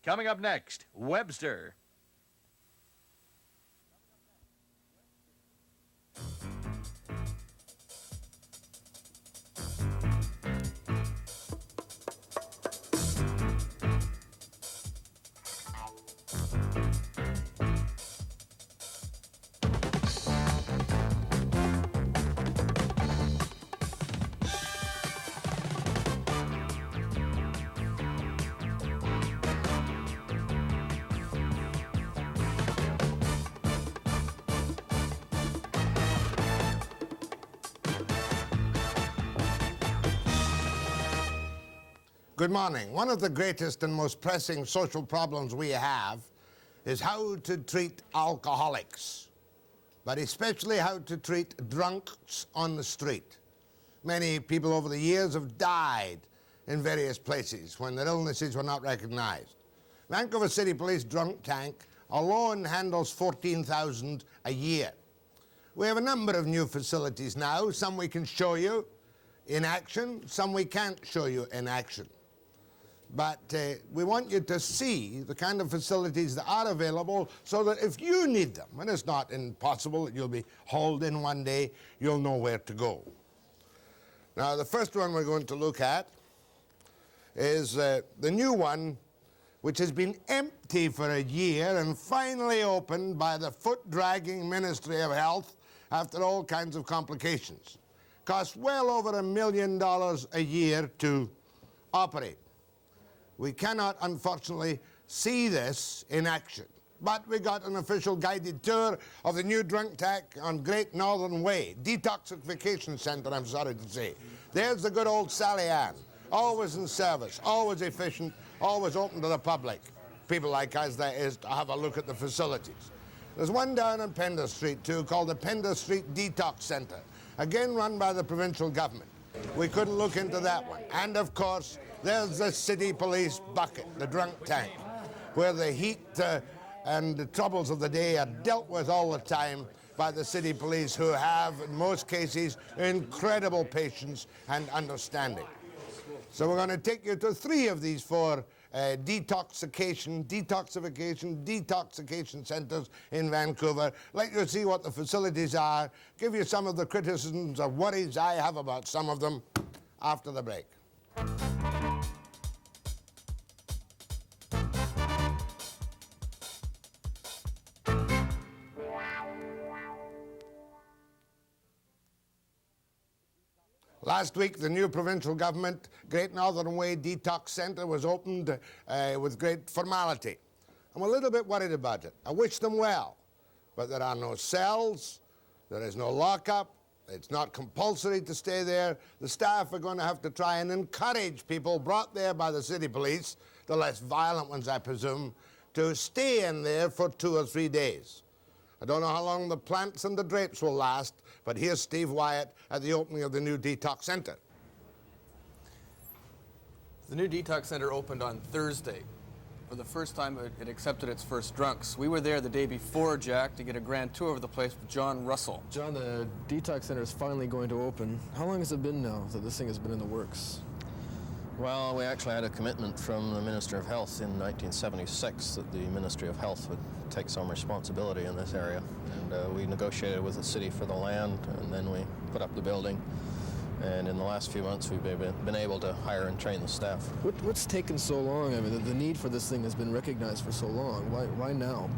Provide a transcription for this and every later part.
Coming up next, Webster. Good morning. One of the greatest and most pressing social problems we have is how to treat alcoholics, but especially how to treat drunks on the street. Many people over the years have died in various places when their illnesses were not recognized. Vancouver City Police drunk tank alone handles 14,000 a year. We have a number of new facilities now. Some we can show you in action, some we can't show you in action. But we want you to see the kind of facilities that are available so that if you need them, and it's not impossible that you'll be hauled in one day, you'll know where to go. Now, the first one we're going to look at is the new one, which has been empty for a year and finally opened by the foot-dragging Ministry of Health after all kinds of complications. Costs well over $1 million a year to operate. We cannot, unfortunately, see this in action. But we got an official guided tour of the new drunk tank on Great Northern Way. Detoxification Centre, I'm sorry to say. There's the good old Sally Ann. Always in service, always efficient, always open to the public. People like us, that is, to have a look at the facilities. There's one down on Pender Street, too, called the Pender Street Detox Centre. Again, run by the provincial government. We couldn't look into that one. And, of course, there's the city police bucket, the drunk tank, where the heat and the troubles of the day are dealt with all the time by the city police, who have, in most cases, incredible patience and understanding. So we're going to take you to 3 of these 4 detoxification centres in Vancouver, let you see what the facilities are, give you some of the criticisms or worries I have about some of them after the break. Last week, the new provincial government Great Northern Way Detox Centre was opened with great formality. I'm a little bit worried about it. I wish them well, but there are no cells, there is no lockup, it's not compulsory to stay there. The staff are going to have to try and encourage people brought there by the city police, the less violent ones, I presume, to stay in there for 2 or 3 days. I don't know how long the plants and the drapes will last, but here's Steve Wyatt at the opening of the new Detox Centre. The new Detox Centre opened on Thursday. For the first time, it accepted its first drunks. We were there the day before, Jack, to get a grand tour of the place with John Russell. John, the Detox Centre is finally going to open. How long has it been now that this thing has been in the works? Well, we actually had a commitment from the Minister of Health in 1976 that the Ministry of Health would take some responsibility in this area. And we negotiated with the city for the land, and then we put up the building. And in the last few months, we've been able to hire and train the staff. What's taken so long? I mean, the need for this thing has been recognized for so long. Why now?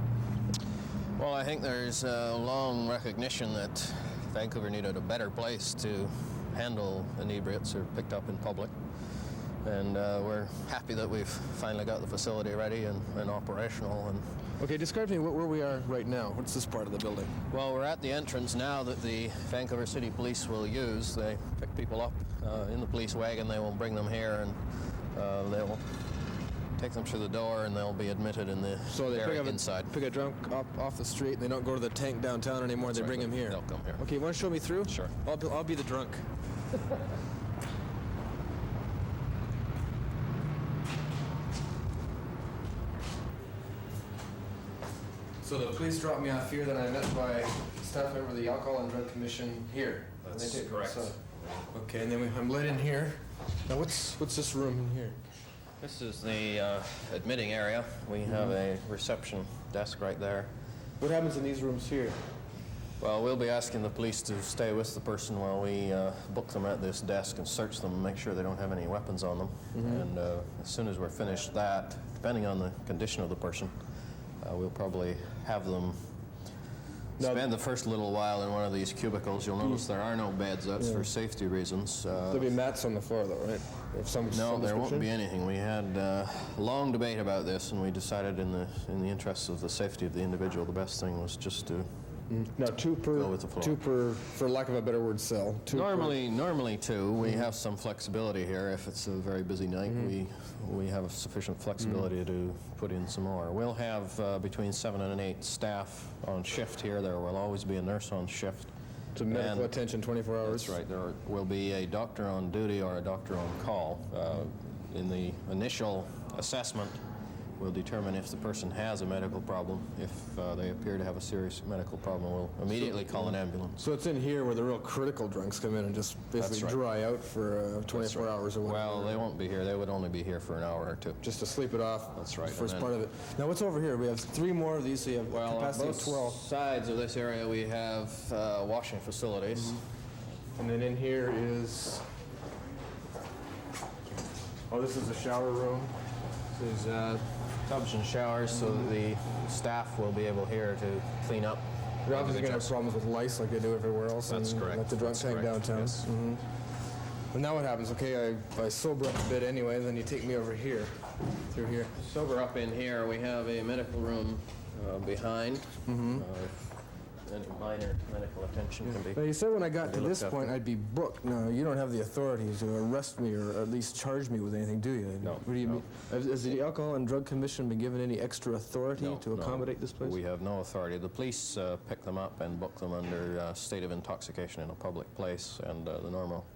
Well, I think there's a long recognition that Vancouver needed a better place to handle inebriates who are picked up in public. And we're happy that we've finally got the facility ready and operational. And okay, describe to me where we are right now. What's this part of the building? Well, we're at the entrance now that the Vancouver City Police will use. They pick people up in the police wagon. They will bring them here, and they'll take them through the door, and they'll be admitted in the area inside. Pick a drunk up off the street, and they don't go to the tank downtown anymore. That's they bring him here. They'll come here. Okay, you want to show me through? Sure. I'll be the drunk. So the police dropped me off here, then I met my staff member of the Alcohol and Drug Commission here. That's correct. Okay, and then I'm led in here. Now what's this room in here? This is the admitting area. We have a reception desk right there. What happens in these rooms here? Well, we'll be asking the police to stay with the person while we book them at this desk and search them and make sure they don't have any weapons on them. And as soon as we're finished that, depending on the condition of the person, we'll probably have them spend the first little while in one of these cubicles. You'll notice there are no beds. That's for safety reasons. There'll be mats on the floor, though, right? No, there won't be anything. We had a long debate about this, and we decided in the interests of the safety of the individual, the best thing was just to Now, two per, for lack of a better word, cell. Normally two. We have some flexibility here. If it's a very busy night, we have sufficient flexibility to put in some more. We'll have between 7 and 8 staff on shift here. There will always be a nurse on shift. To medical attention 24 hours? That's right. There will be a doctor on duty or a doctor on call. In the initial assessment, we'll determine if the person has a medical problem. If they appear to have a serious medical problem, we'll immediately call an ambulance. So it's in here where the real critical drunks come in and just basically dry out for 24 hours or whatever. Well, they won't be here. They would only be here for an hour or two. Just to sleep it off. That's right. First part of it. Now, what's over here? We have 3 more of these, so you have capacity of 12. Sides of this area, we have washing facilities. And then in here is... Oh, this is the shower room. This is tubs and showers so that the staff will be able here to clean up. You're obviously going to have problems with lice like they do everywhere else. That's correct. Like the drunk tank downtown. Yes. But now what happens? Okay, I sober up a bit anyway, then you take me over here, through here. Sober up in here, we have a medical room behind. Any minor medical attention can be. Now, you said when I got to this looked point I'd be booked. No, you don't have the authority to arrest me or at least charge me with anything, do you? No. What do you mean? Has the Alcohol and Drug Commission been given any extra authority to accommodate this place? We have no authority. The police pick them up and book them under state of intoxication in a public place, and the normal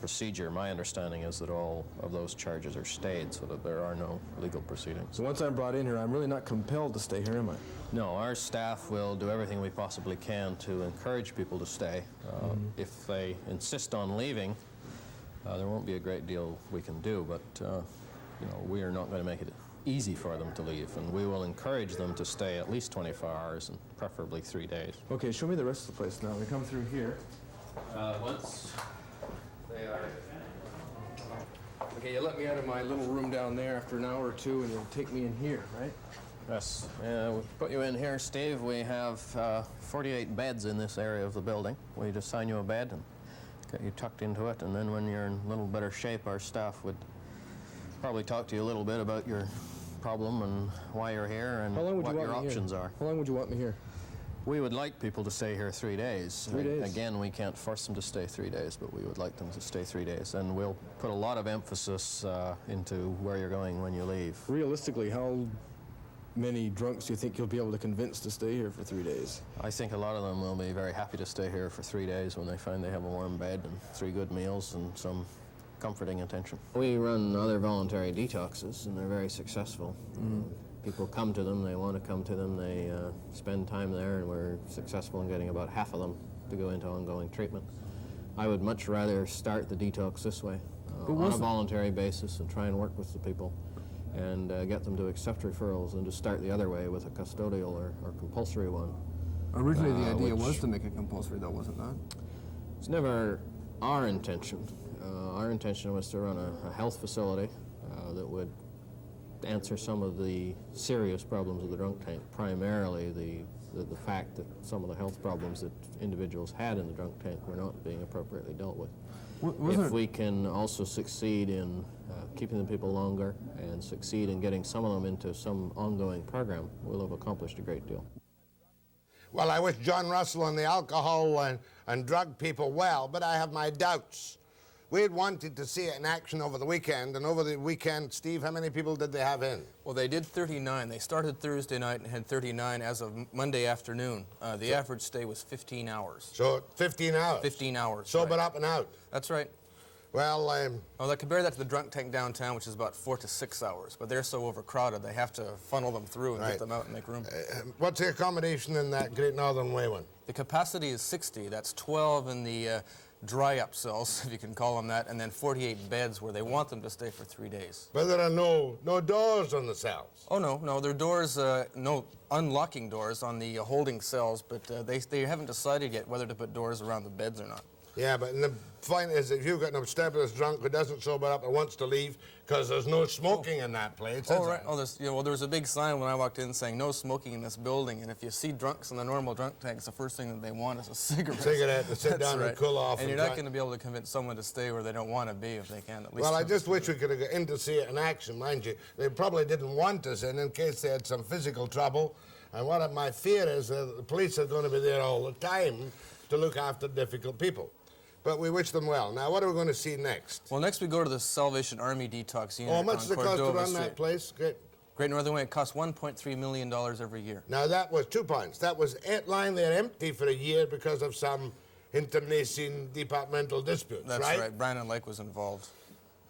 procedure, my understanding, is that all of those charges are stayed so that there are no legal proceedings. So once I'm brought in here, I'm really not compelled to stay here, am I? No, our staff will do everything we possibly can to encourage people to stay. If they insist on leaving, there won't be a great deal we can do, but you know, we are not going to make it easy for them to leave, and we will encourage them to stay at least 24 hours and preferably 3 days. Okay, show me the rest of the place now. We come through here. Once they are... Okay, you let me out of my little room down there after an hour or two, and you'll take me in here, right? Yes, we'll put you in here, Steve. We have 48 beds in this area of the building. We just assign you a bed and get you tucked into it, and then when you're in a little better shape, our staff would probably talk to you a little bit about your problem and why you're here and what your options are. How long would you want me here? We would like people to stay here 3 days. 3 days? Again, we can't force them to stay 3 days, but we would like them to stay 3 days. And we'll put a lot of emphasis into where you're going when you leave. Realistically, how many drunks do you think you'll be able to convince to stay here for 3 days? I think a lot of them will be very happy to stay here for 3 days when they find they have a warm bed and 3 good meals and some comforting attention. We run other voluntary detoxes, and they're very successful. People come to them, they want to come to them, they spend time there, and we're successful in getting about half of them to go into ongoing treatment. I would much rather start the detox this way, on a voluntary basis, and try and work with the people and get them to accept referrals, and to start the other way with a custodial or compulsory one. Originally, the idea was to make it compulsory, though, wasn't that? It's never our intention. Our intention was to run a health facility that would answer some of the serious problems of the drunk tank, primarily the fact that some of the health problems that individuals had in the drunk tank were not being appropriately dealt with. If we can also succeed in keeping the people longer and succeed in getting some of them into some ongoing program, we'll have accomplished a great deal. Well, I wish John Russell and the alcohol and drug people well, but I have my doubts. We had wanted to see it in action over the weekend, and over the weekend, Steve, how many people did they have in? Well, they did 39. They started Thursday night and had 39 as of Monday afternoon. The average stay was 15 hours. So 15 hours? 15 hours. Sober up and out? That's right. Well, I compare that to the drunk tank downtown, which is about 4 to 6 hours, but they're so overcrowded they have to funnel them through and get them out and make room. What's the accommodation in that Great Northern Way one? The capacity is 60. That's 12 in the dry-up cells, if you can call them that, and then 48 beds where they want them to stay for 3 days. But there are no doors on the cells. Oh, no, there are doors, no unlocking doors on the holding cells, but they haven't decided yet whether to put doors around the beds or not. Yeah, but the point is, if you've got an established drunk who doesn't sober up and wants to leave because there's no smoking in that place. Oh, right. Oh, there was a big sign when I walked in saying no smoking in this building, and if you see drunks in the normal drunk tanks, the first thing that they want is a cigarette. Cigarette to sit That's down right. and cool off. And you're not going to be able to convince someone to stay where they don't want to be if they can at least. Well, I just wish we could have got in to see it in action, mind you. They probably didn't want us in case they had some physical trouble. And what my fear is that the police are going to be there all the time to look after difficult people. But we wish them well. Now, what are we going to see next? Well, next we go to the Salvation Army detox unit. How much does it cost to run Street. that place? Great Northern Way. It costs $1.3 million every year. Now, that was 2 points. That was lying there empty for a year because of some internecine departmental disputes, That's right? right. Brandon Lake was involved.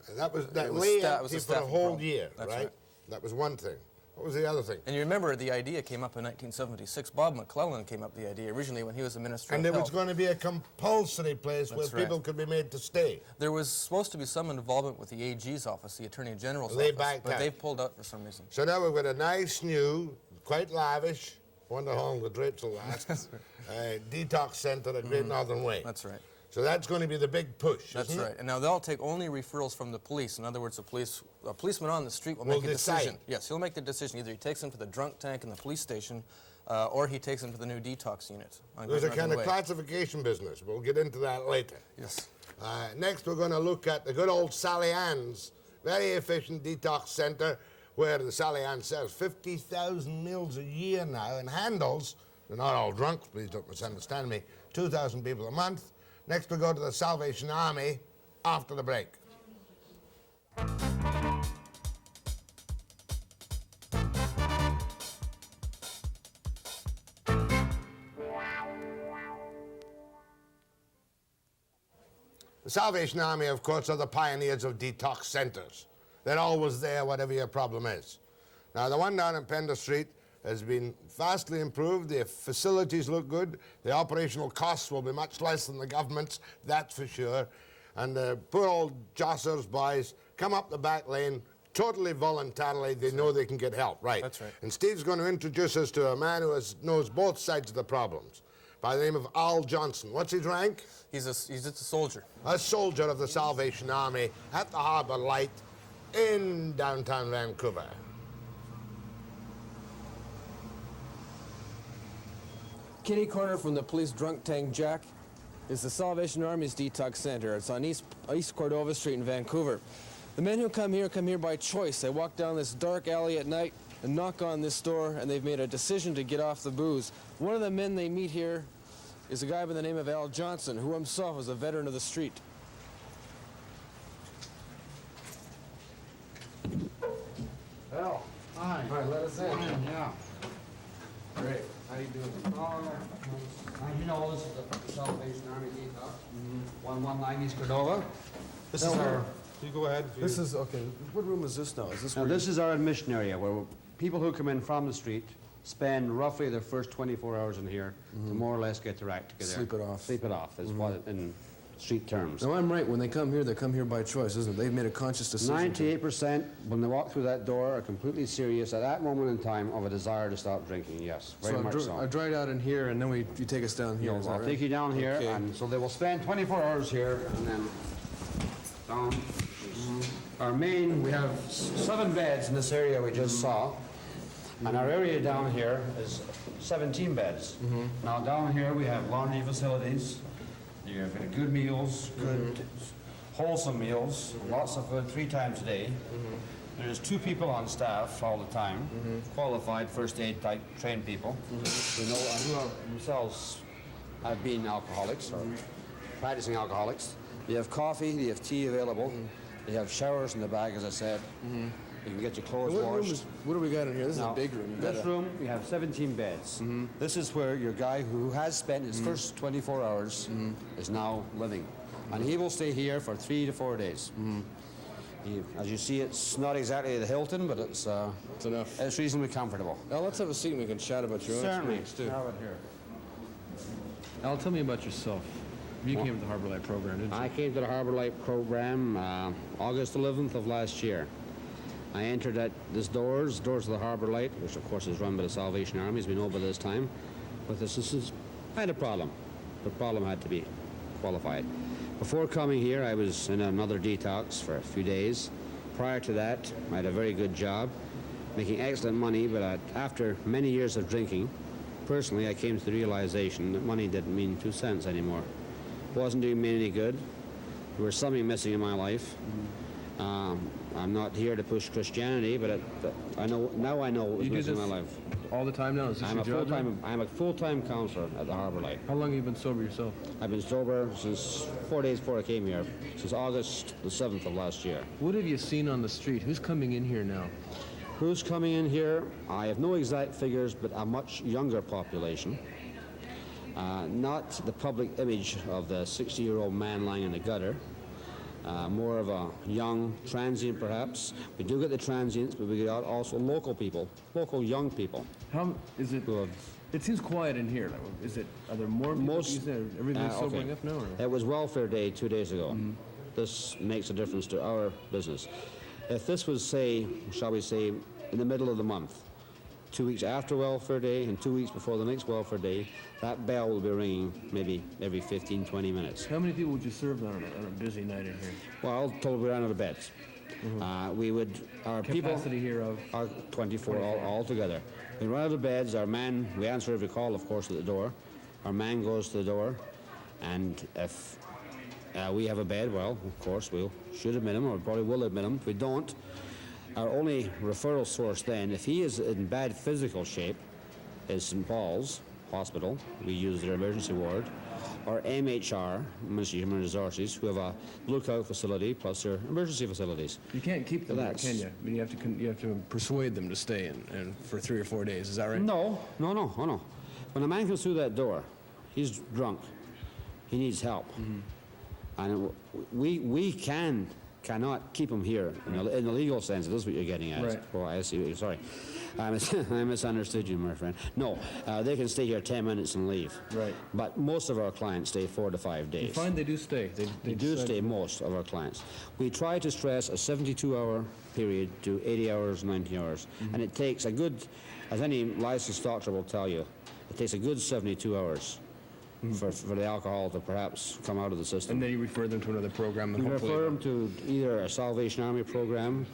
And that was lay sta- it empty was a for a staffing whole problem. year, That's right? right. That was one thing. What was the other thing? And you remember the idea came up in 1976. Bob McClellan came up with the idea originally when he was the Minister And of it was Health. going to be a compulsory place That's where people right. could be made to stay. There was supposed to be some involvement with the AG's office, the Attorney General's They office, backed but out. they pulled out for some reason. So now we've got a nice new, quite lavish, wonder how long the drapes will last, Detox Centre at Great Northern Way. That's right. So that's going to be the big push, That's isn't right. it? And now they'll take only referrals from the police. In other words, a policeman on the street will Will make a decision. decide. Yes, he'll make the decision. Either he takes them to the drunk tank in the police station, or he takes them to the new detox unit. On There's a Great kind of Northern Way. classification business. We'll get into that later. Yes. Next, we're going to look at the good old Sally Ann's very efficient detox centre where the Sally Ann sells 50,000 meals a year now and handles, they're not all drunk, please don't misunderstand me, 2,000 people a month. Next, we go to the Salvation Army after the break. The Salvation Army, of course, are the pioneers of detox centres. They're always there, whatever your problem is. Now, the one down in Pender Street has been vastly improved. The facilities look good. The operational costs will be much less than the government's, that's for sure. And the poor old Jossers boys come up the back lane totally voluntarily. They know they can get help, right? That's right. And Steve's going to introduce us to a man who knows both sides of the problems, by the name of Al Johnson. What's his rank? He's just a soldier. A soldier of the Salvation Army at the Harbour Light in downtown Vancouver. Kitty corner from the police drunk tank Jack is the Salvation Army's Detox Centre. It's on East Cordova Street in Vancouver. The men who come here by choice. They walk down this dark alley at night and knock on this door, and they've made a decision to get off the booze. One of the men they meet here is a guy by the name of Al Johnson, who himself is a veteran of the street. Al. Hi. All right, let us in. Yeah. Great. How you doing? You know, this is the Salvation Army Detox. 119 East Cordova. This is our. You go ahead. This is, okay, what room is this now? Is this Now, where this is our admission area where people who come in from the street spend roughly their first 24 hours in here to more or less get their act together. Sleep it off. Sleep it off is what in street terms. No, I'm right. When they come here by choice, isn't it? They've made a conscious decision. 98% when they walk through that door are completely serious at that moment in time of a desire to stop drinking. Yes, very much so. I dried out in here, and then you take us down here. Yes, is that I'll right? take you down here, Okay. and so they will spend 24 hours here, and then down. Our main, we have 7 beds in this area we just saw, and our area down here is 17 beds. Now down here we have laundry facilities, you have good meals, good wholesome meals, lots of food 3 times a day. There's 2 people on staff all the time, qualified first aid type trained people who know who are themselves have been alcoholics or practicing alcoholics. You have coffee, you have tea available. They have showers in the back, as I said. You can get your clothes washed. What do we got in here? This is Now, a big room. This room, we have 17 beds. This is where your guy who has spent his first 24 hours is now living. And he will stay here for 3 to 4 days. As you see, it's not exactly the Hilton, but it's enough. It's reasonably comfortable. Now let's have a seat and we can chat about your own Certainly. experience too. Have it here. Al, tell me about yourself. You came to the Harbour Light program, didn't you? I came to the Harbour Light program August 11th of last year. I entered at this doors of the Harbour Light, which of course is run by the Salvation Army, as we know by this time. But I had a problem. The problem had to be qualified. Before coming here, I was in another detox for a few days. Prior to that, I had a very good job, making excellent money, but after many years of drinking, personally, I came to the realization that money didn't mean 2 cents anymore. It wasn't doing me any good. There was something missing in my life. I'm not here to push Christianity, but I know what was missing in my life. All the time now? Is this your job now? I'm a full-time counselor at the Harbour Light. How long have you been sober yourself? I've been sober since 4 days before I came here, since August the 7th of last year. What have you seen on the street? Who's coming in here now? Who's coming in here? I have no exact figures, but a much younger population. Not the public image of the 60-year-old man lying in the gutter. More of a young transient, perhaps. We do get the transients, but we get out also local people, local young people. How is it? It seems quiet in here. Are there more people? Everybody's sobering up now? Or? It was Welfare Day 2 days ago. This makes a difference to our business. If this was, say, shall we say, in the middle of the month, 2 weeks after Welfare Day and 2 weeks before the next Welfare Day, that bell will be ringing maybe every 15, 20 minutes. How many people would you serve on a busy night in here? Well, till we ran out of beds. We would, our Capacity here of? Are 24 all together. We run out of beds, our man, we answer every call, of course, at the door. Our man goes to the door, and if we have a bed, well, of course, we'll should admit him, or probably will admit him. If we don't, our only referral source then, if he is in bad physical shape, is St. Paul's Hospital. We use their emergency ward. Or MHR, Ministry of Human Resources, who have a lookout facility plus their emergency facilities. You can't keep them there, can you? I mean, you have to persuade them to stay in for 3 or 4 days. Is that right? No. When a man comes through that door, he's drunk. He needs help. And we cannot keep him here in the legal sense. This is what you're getting at. Right. Oh, I see what you're sorry. I misunderstood you, my friend. No, they can stay here 10 minutes and leave. Right. But most of our clients stay 4 to 5 days. You find they do stay. They do stay, most of our clients. We try to stress a 72-hour period to 80 hours, 90 hours. And it takes a good, as any licensed doctor will tell you, it takes a good 72 hours. For the alcohol to perhaps come out of the system. And then you refer them to another program. And we refer them to either a Salvation Army program,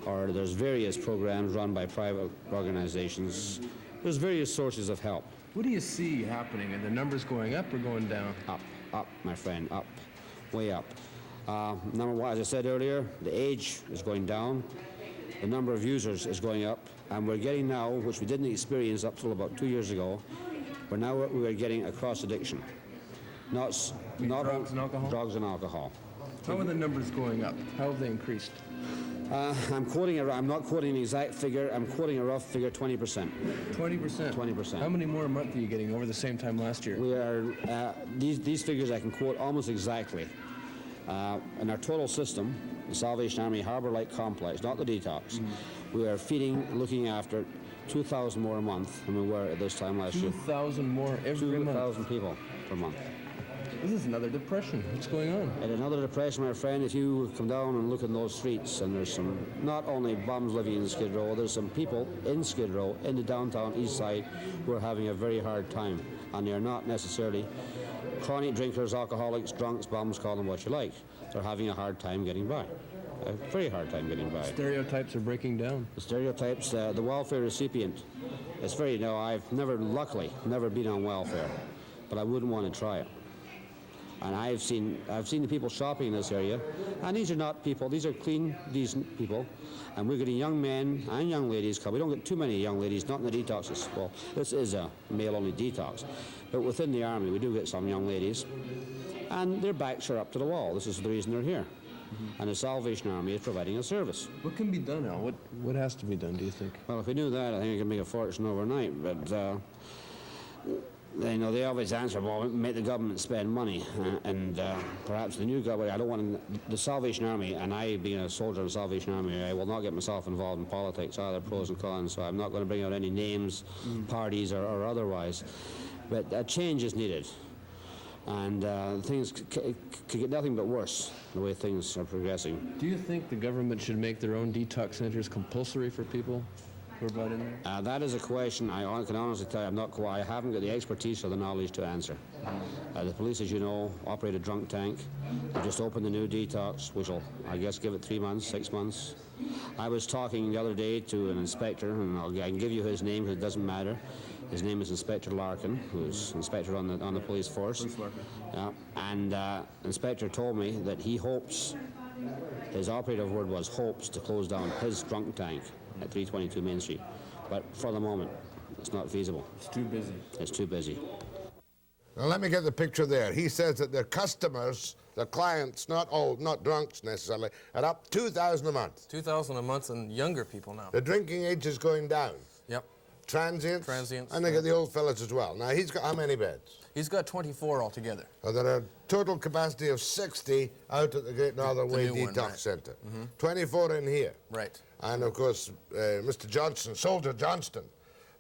or there's various programs run by private organizations. There's various sources of help. What do you see happening? Are the numbers going up or going down? Up, my friend, up, way up. Number one, as I said earlier, the age is going down. The number of users is going up. And we're getting now, which we didn't experience up till about 2 years ago, we are getting a cross addiction. Not drugs and alcohol? Drugs and alcohol. How are the numbers going up? How have they increased? I'm not quoting an exact figure. I'm quoting a rough figure, 20%. 20%? 20%. How many more a month are you getting over the same time last year? We are, these figures I can quote almost exactly. In our total system, the Salvation Army Harbour Light Complex, not the detox, we are feeding, looking after 2,000 more a month than we were at this time last year. 2,000 more every month? 2,000 people per month. This is another depression. What's going on? And another depression, my friend, if you come down and look in those streets, and there's some, not only bums living in Skid Row, there's some people in Skid Row, in the downtown east side, who are having a very hard time. And they're not necessarily chronic drinkers, alcoholics, drunks, bums, call them what you like. They're having a hard time getting by. A very hard time getting by. Stereotypes are breaking down. The stereotypes, the welfare recipient, it's very, I've luckily never been on welfare, but I wouldn't want to try it. And I've seen the people shopping in this area, and these are not people, these are clean, decent people, and we're getting young men and young ladies come. We don't get too many young ladies, not in the detoxes. Well, this is a male-only detox, but within the Army we do get some young ladies, and their backs are up to the wall. This is the reason they're here. And the Salvation Army is providing a service. What can be done now? What has to be done, do you think? Well, if we knew that, I think we could make a fortune overnight, but the obvious answer, well, make the government spend money, and perhaps the new government, I don't want the Salvation Army, and I, being a soldier in the Salvation Army, I will not get myself involved in politics, either pros and cons, so I'm not going to bring out any names, parties, or otherwise, but a change is needed. And things could get nothing but worse the way things are progressing. Do you think the government should make their own detox centers compulsory for people who are brought in there? That is a question I can honestly tell you I haven't got the expertise or the knowledge to answer. The police, as you know, operate a drunk tank. They just opened the new detox, which will, I guess, give it 3 months, 6 months. I was talking the other day to an inspector, and I can give you his name because it doesn't matter. His name is Inspector Larkin, who's inspector on the police force. Police Larkin. Yeah, and inspector told me that he hopes, his operative word was hopes, to close down his drunk tank at 322 Main Street. But for the moment, it's not feasible. It's too busy. It's too busy. Now let me get the picture there. He says that their customers, their clients, not drunks necessarily, are up 2,000 a month. 2,000 a month and younger people now. The drinking age is going down. Yep. Transients. Transients. And they get the old fellas as well. Now he's got how many beds? He's got 24 altogether. There are a total capacity of 60 out at the Great Northern The Way new one, Detox right. Centre. 24 in here. Right. And of course, Mr. Johnston, Soldier Johnston,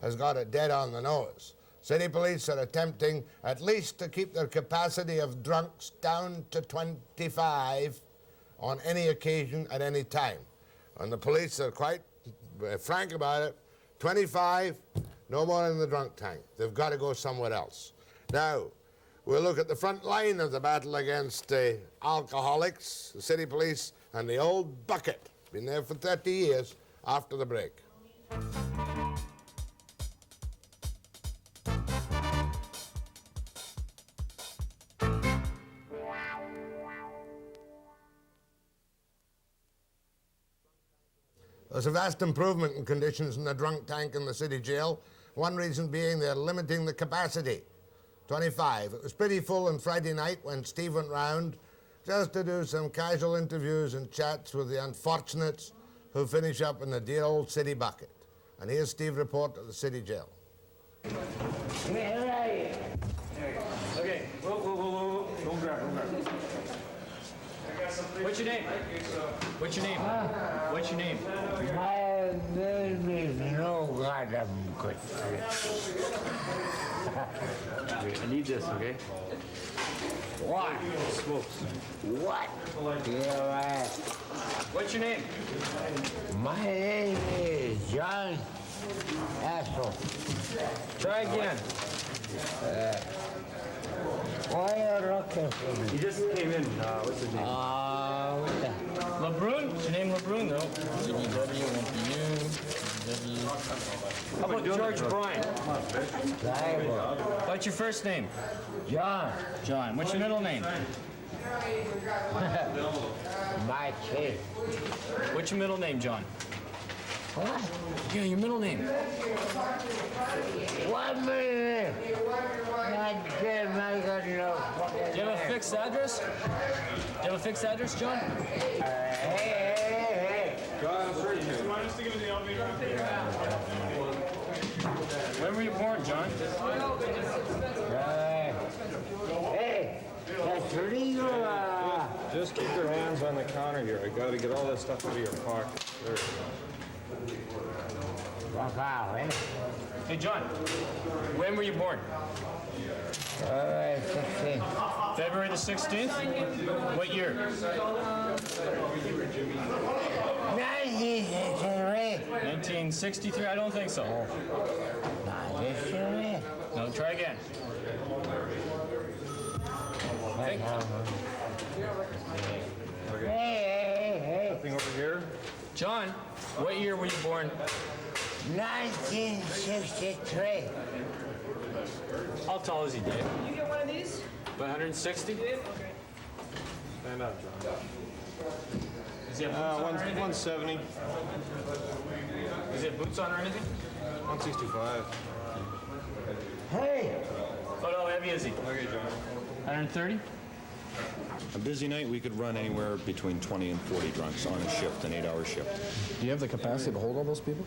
has got it dead on the nose. City police are attempting at least to keep their capacity of drunks down to 25 on any occasion at any time. And the police are quite frank about it. 25, no more in the drunk tank. They've got to go somewhere else. Now, we'll look at the front line of the battle against alcoholics, the city police, and the old bucket. Been there for 30 years after the break. There's a vast improvement in conditions in the drunk tank in the city jail. One reason being they're limiting the capacity. 25. It was pretty full on Friday night when Steve went round just to do some casual interviews and chats with the unfortunates who finish up in the dear old city bucket. And here's Steve's report at the city jail. Okay, whoa. Don't grab. What's your name? What's your name? What's your name? My name is no goddamn good. I need this, okay? What? Smokes. What? Yeah, What's your name? my name is John Asshole. Try again. Why are you looking for me? He just came in. What's his name? What the? LeBrun? What's your name, LeBrun? No. How about George Bryan? Bible. What's your first name? John. John. What's your middle name? My kid. What's your middle name, John? What? Yeah, your middle name. What minute? God damn, I got no fucking. Do you have a fixed address? Do you have a fixed address, John? Hey. When were you born, John? Hey, that's legal. Just keep your hands on the counter here. I gotta get all that stuff out of your pocket. There. Walk out, eh? Hey, John. When were you born? 16. February the 16th? What year? 1963? I don't think so. No, try again. Think. Hey. Nothing over here? John, what year were you born? 1963. How tall is he, Dave? You get one of these? 160? Stand up, John. Does he have boots on or anything? 170. Does he have boots on or anything? 165. Hey. Oh, how heavy is he? Okay, John. 130? A busy night, we could run anywhere between 20 and 40 drunks on a shift, an 8-hour shift. Do you have the capacity to hold all those people?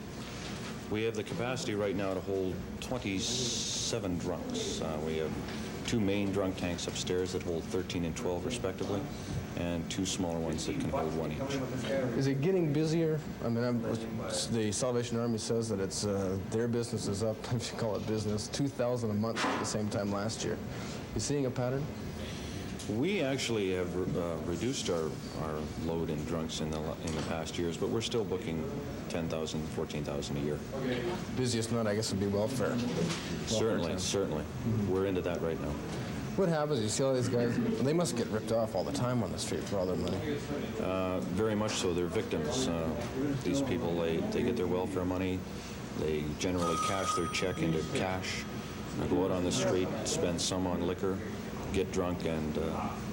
We have the capacity right now to hold 27 drunks. We have 2 main drunk tanks upstairs that hold 13 and 12 respectively, and 2 smaller ones that can hold 1 each. Is it getting busier? I mean, the Salvation Army says that it's their business is up, if you call it business, 2,000 a month at the same time last year. You seeing a pattern? We actually have reduced our load in drunks in the past years, but we're still booking 10,000, 14,000 a year. Busiest night, I guess, would be welfare. Certainly. We're into that right now. What happens? You see all these guys, they must get ripped off all the time on the street for all their money. Very much so. They're victims. These people, they get their welfare money. They generally cash their check into cash, go out on the street, spend some on liquor, get drunk, and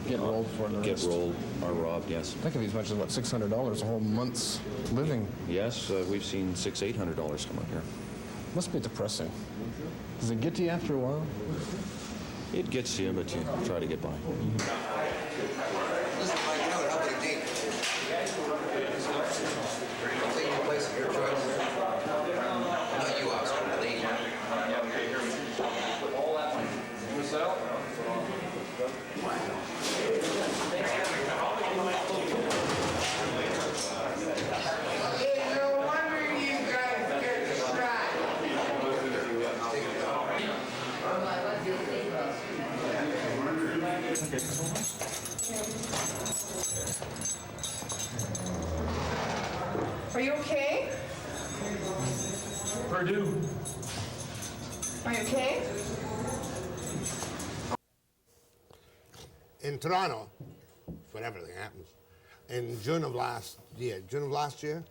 get rolled for the get rolled or robbed. Yes. That could be as much as what, $600 a whole month's living. Yes, we've seen $600, $800 come up here. Must be depressing. Does it get to you after a while? It gets to you, but you try to get by. Listen, Mike, you know what? How about a date? I'll take your place of your choice. Not you, Oscar, the lady. It's no wonder you guys get shot. Are you okay? Purdue. Are you okay? In Toronto, where everything happens, in June of last year,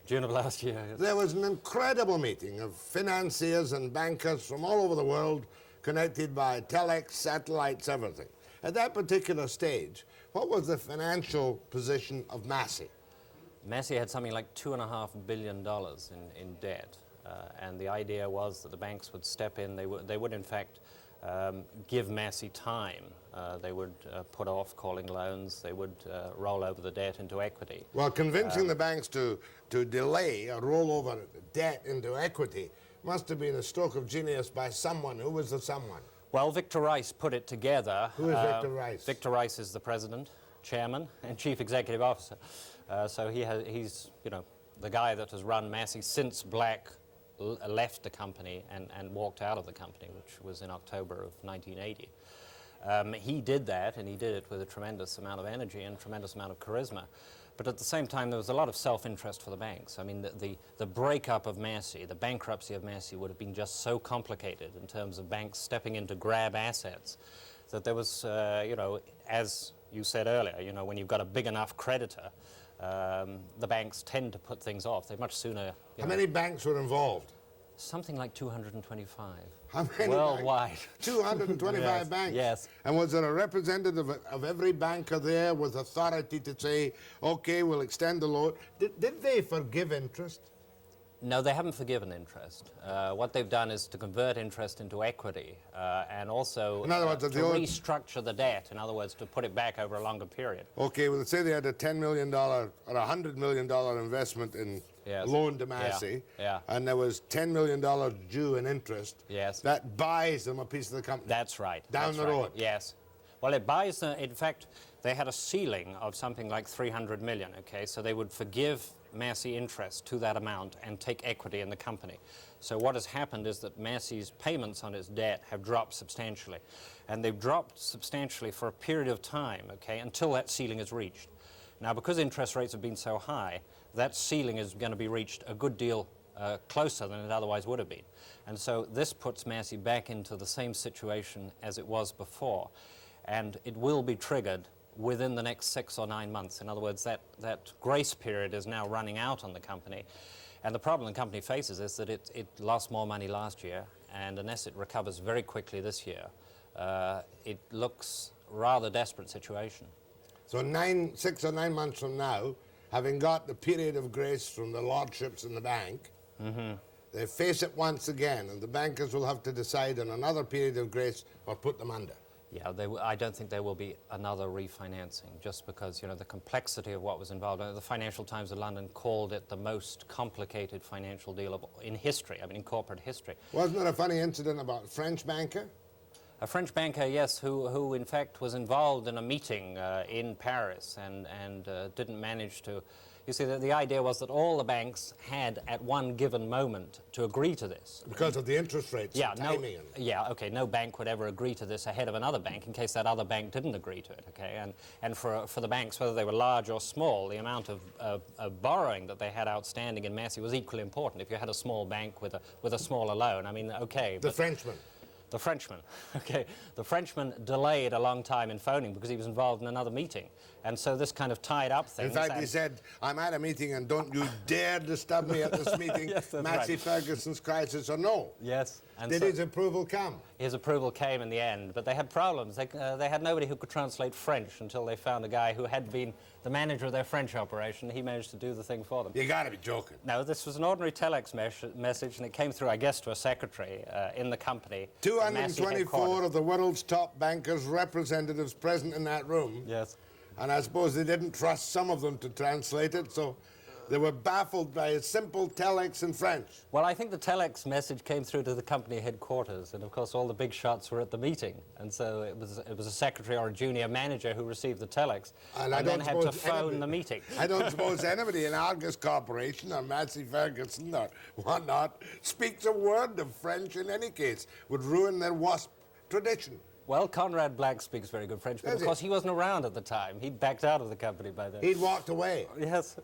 yes. there was an incredible meeting of financiers and bankers from all over the world connected by telex, satellites, everything. At that particular stage, what was the financial position of Massey? Massey had something like $2.5 billion in debt, and the idea was that the banks would step in. They would in fact give Massey time. They would put off calling loans. They would roll over the debt into equity. Well, convincing the banks to delay or roll over debt into equity must have been a stroke of genius by someone. Who was the someone? Well, Victor Rice put it together. Who is Victor Rice? Victor Rice is the president, chairman, and chief executive officer. So he's the guy that has run Massey since Black left the company and walked out of the company, which was in October of 1980. He did that, and he did it with a tremendous amount of energy and tremendous amount of charisma. But at the same time, there was a lot of self-interest for the banks. I mean, the breakup of Massey, the bankruptcy of Massey would have been just so complicated in terms of banks stepping in to grab assets that there was, as you said earlier, when you've got a big enough creditor, the banks tend to put things off. They much sooner... How many banks were involved? Something like 225. How many? Worldwide. 225 yes. banks? Yes. And was there a representative of every banker there with authority to say, okay, we'll extend the loan? Did they forgive interest? No, they haven't forgiven interest. What they've done is to convert interest into equity and also in other words, to restructure the debt, in other words, to put it back over a longer period. Okay, well, let's say they had a $10 million or $100 million investment in loan to Massey, and there was $10 million due in interest. Yes. That buys them a piece of the company. That's right. Down the road. Yes. Well, it buys them, in fact, they had a ceiling of something like $300 million, okay? So they would forgive Massey interest to that amount and take equity in the company. So what has happened is that Massey's payments on its debt have dropped substantially. And they've dropped substantially for a period of time, okay, until that ceiling is reached. Now, because interest rates have been so high, that ceiling is going to be reached a good deal closer than it otherwise would have been. And so this puts Massey back into the same situation as it was before. And it will be triggered within the next 6 or 9 months. In other words, that grace period is now running out on the company. And the problem the company faces is that it lost more money last year, and unless it recovers very quickly this year, it looks rather desperate situation. So 6 or 9 months from now, having got the period of grace from the lordships in the bank, they face it once again, and the bankers will have to decide on another period of grace or put them under. Yeah, I don't think there will be another refinancing, just because, the complexity of what was involved. The Financial Times of London called it the most complicated financial deal in history, in corporate history. Wasn't there a funny incident about a French banker? A French banker, yes, who in fact was involved in a meeting in Paris and didn't manage to... You see, the idea was that all the banks had, at one given moment, to agree to this. Because of the interest rates and timing. No bank would ever agree to this ahead of another bank in case that other bank didn't agree to it, okay? And for the banks, whether they were large or small, the amount of borrowing that they had outstanding in Massey was equally important. If you had a small bank with a smaller loan, I mean, okay. The Frenchman. The Frenchman, okay. The Frenchman delayed a long time in phoning because he was involved in another meeting. And so this kind of tied up things. In fact, he said, I'm at a meeting and don't you dare disturb me at this meeting. Yes, that's Massey right. Ferguson's crisis or no. Yes. And Did his approval come? His approval came in the end, but they had problems. They had nobody who could translate French until they found a guy who had been the manager of their French operation. He managed to do the thing for them. You gotta be joking. No, this was an ordinary telex message, and it came through, I guess, to a secretary in the company. 224 of the world's top bankers, representatives present in that room. Yes. And I suppose they didn't trust some of them to translate it, so they were baffled by a simple telex in French. Well, I think the telex message came through to the company headquarters, and of course all the big shots were at the meeting, and so it was a secretary or a junior manager who received the telex, and then had to phone the meeting. I don't suppose anybody in Argus Corporation or Massey Ferguson or whatnot speaks a word of French in any case. Would ruin their WASP tradition. Well, Conrad Black speaks very good French, but of course he wasn't around at the time. He'd backed out of the company by then. He'd walked away. Yes.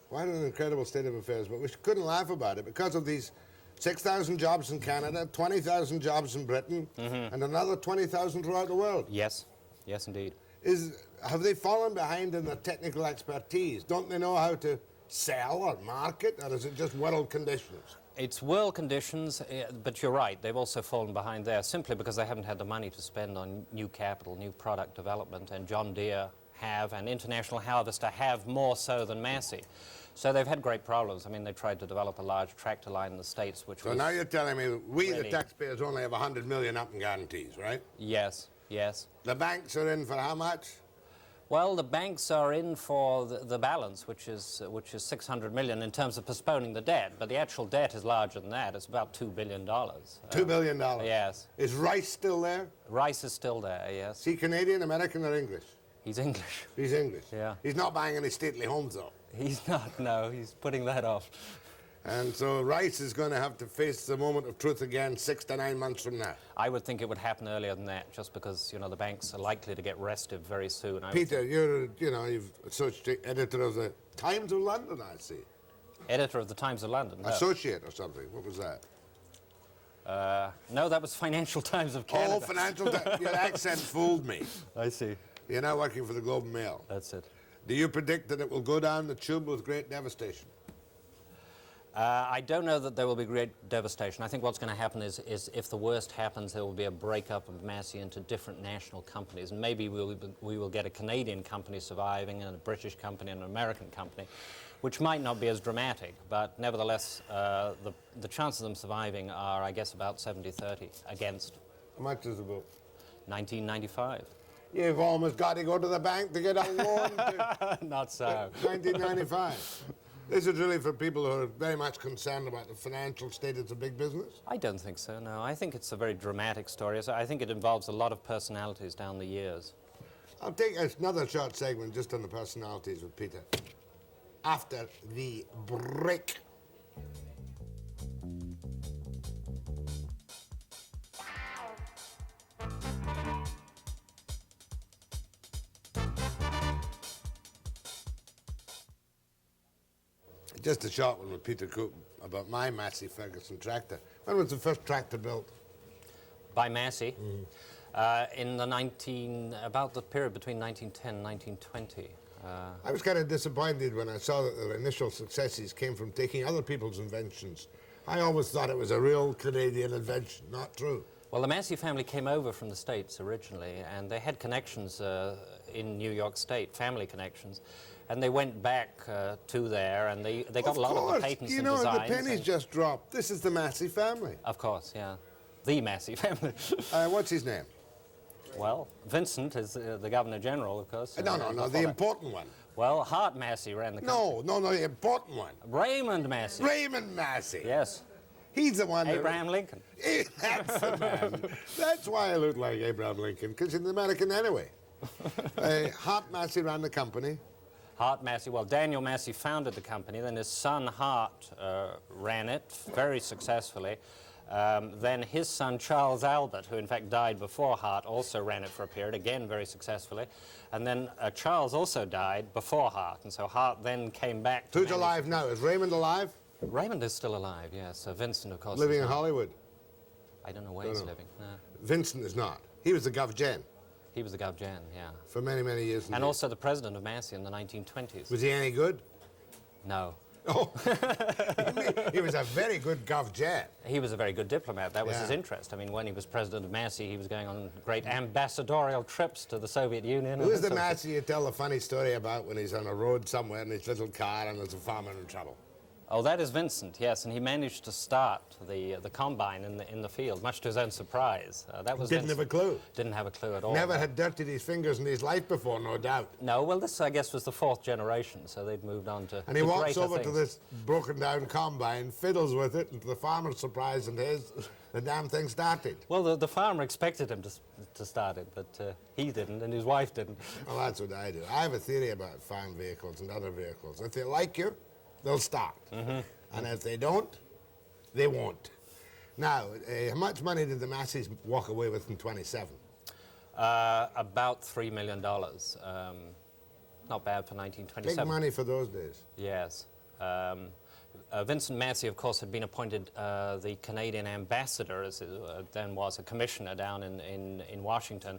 What an incredible state of affairs, but we couldn't laugh about it because of these 6,000 jobs in Canada, 20,000 jobs in Britain, and another 20,000 throughout the world. Yes, yes indeed. Have they fallen behind in the technical expertise? Don't they know how to sell or market, or is it just world conditions? It's world conditions, but you're right, they've also fallen behind there simply because they haven't had the money to spend on new capital, new product development, and John Deere have, and International Harvester have more so than Massey. So they've had great problems. I mean, they tried to develop a large tractor line in the States, which was... So now you're telling me we, really, the taxpayers, only have 100 million up in guarantees, right? Yes, yes. The banks are in for how much? Well, the banks are in for the balance, which is 600 million in terms of postponing the debt, but the actual debt is larger than that. It's about $2 billion. $2 billion? Yes. Is Rice still there? Rice is still there, yes. Is he Canadian, American, or English? He's English. He's English? Yeah. He's not buying any stately homes, though? He's not, no. He's putting that off. And so Rice is going to have to face the moment of truth again 6 to 9 months from now. I would think it would happen earlier than that, just because, you know, the banks are likely to get restive very soon. Peter, you're associate editor of the Times of London, I see. Editor of the Times of London? No. Associate or something. What was that? No, that was Financial Times of Canada. Oh, Financial Times. Your accent fooled me. I see. You're now working for the Globe and Mail. That's it. Do you predict that it will go down the tube with great devastation? I don't know that there will be great devastation. I think what's going to happen is if the worst happens, there will be a breakup of Massey into different national companies. And maybe we will get a Canadian company surviving and a British company and an American company, which might not be as dramatic. But nevertheless, the chances of them surviving are, I guess, about 70-30 against. How much is the book? 1995. You've almost got to go to the bank to get a loan. Not so. 1995. This is really for people who are very much concerned about the financial status of big business? I don't think so, no. I think it's a very dramatic story. I think it involves a lot of personalities down the years. I'll take another short segment just on the personalities with Peter after the break. Just a short one with Peter Coop about my Massey Ferguson tractor. When was the first tractor built? By Massey? In about the period between 1910 and 1920. I was kind of disappointed when I saw that their initial successes came from taking other people's inventions. I always thought it was a real Canadian invention. Not true. Well, the Massey family came over from the States originally, and they had connections in New York State, family connections. And they went back to there, and they got a lot of the patents and designs. You know, the pennies just dropped. This is the Massey family. Of course, yeah. The Massey family. What's his name? Well, Vincent is the Governor General, of course. No, the important one. Well, Hart Massey ran the country. No, the important one. Raymond Massey. Raymond Massey. Yes. He's the one Abraham Lincoln. That's the man. That's why I look like Abraham Lincoln, because he's an American anyway. Hart Massey ran the company. Hart Massey, well, Daniel Massey founded the company, then his son Hart ran it very successfully. Then his son Charles Albert, who in fact died before Hart, also ran it for a period, again very successfully. And then Charles also died before Hart, and so Hart then came back to Who's alive now? Is Raymond alive? Raymond is still alive, yes. Vincent, of course, living is in not. Hollywood? I don't know where he's living. No. Vincent is not. He was the Gov-Gen. He was the Gov-Gen, yeah. For many, many years. And also the president of Massey in the 1920s. Was he any good? No. Oh, he was a very good Gov-Gen. He was a very good diplomat. That was Yeah. his interest. I mean, when he was president of Massey, he was going on great ambassadorial trips to the Soviet Union. Who's the Massey you tell a funny story about when he's on a road somewhere in his little car and there's a farmer in trouble? Oh, that is Vincent, yes, and he managed to start the combine in the field, much to his own surprise. That was Didn't Vincent. have a clue. Didn't have a clue at all. Never had dirtied his fingers in his life before, no doubt. No, well, this, I guess, was the fourth generation, so they'd moved on to And he walks greater over to things. this broken-down combine, fiddles with it, and to the farmer's surprise and his, the damn thing started. Well, the farmer expected him to start it, but he didn't, and his wife didn't. Well, that's what I do. I have a theory about farm vehicles and other vehicles. If they like you, they'll start. Mm-hmm. And if they don't, they won't. Now, how much money did the Masseys walk away with in 27? About $3 million. Not bad for 1927. Big money for those days. Yes. Vincent Massey, of course, had been appointed the Canadian ambassador, as it then was, a commissioner down in Washington,